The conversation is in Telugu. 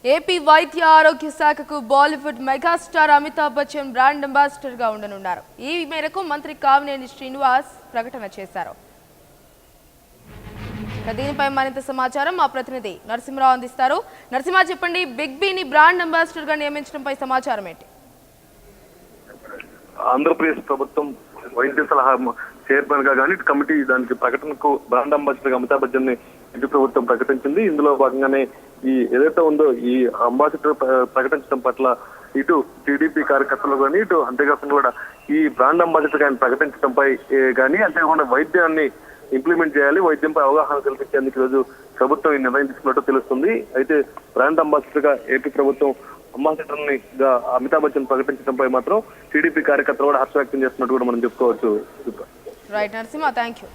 ఏపీ వైద్య ఆరోగ్య శాఖకు Bollywood megastar Amitabh Bachchan brand ambassador గా ఉండనున్నారు. ఈ మేరకు మంత్రి కామినేని శ్రీనివాస్ ప్రకటన చేశారు. దీనిపై మరింత సమాచారం మా ప్రతినిధి నరసింహరావు అందిస్తారు. నరసింహ, చెప్పండి, బిగ్ బీని బ్రాండ్ అంబాసిడర్ గా నియమించడంపై సమాచారం ఏంటి? ఆంధ్రప్రదేశ్ ప్రభుత్వం వైద్య సలహా చైర్మన్ గా కానీ కమిటీ దానికి ప్రకటనకు బ్రాండ్ అంబాసిడర్ గా అమితాబ్ బచ్చన్ ని ఏపీ ప్రభుత్వం ప్రకటించింది. ఇందులో భాగంగానే ఈ ఏదైతే ఉందో ఈ అంబాసిడర్ ప్రకటించడం పట్ల ఇటు టీడీపీ కార్యకర్తలు కానీ ఇటు అంతేకాకుండా కూడా ఈ బ్రాండ్ అంబాసిడర్ ఆయన ప్రకటించడంపై కానీ అంతేకాకుండా వైద్యాన్ని ఇంప్లిమెంట్ చేయాలి, వైద్యంపై అవగాహన కల్పించేందుకు ఈరోజు ప్రభుత్వం ఈ నిర్ణయం తీసుకున్నట్టు తెలుస్తుంది. అయితే బ్రాండ్ అంబాసిడర్ గా ఏపీ ప్రభుత్వం అంబాసిడర్ ని అమితాబ్ బచ్చన్ ప్రకటించడంపై మాత్రం టీడీపీ కార్యకర్తలు కూడా హర్ష వ్యక్తం చేస్తున్నట్టు కూడా మనం చెప్పుకోవచ్చు. Right Narasimha, thank you.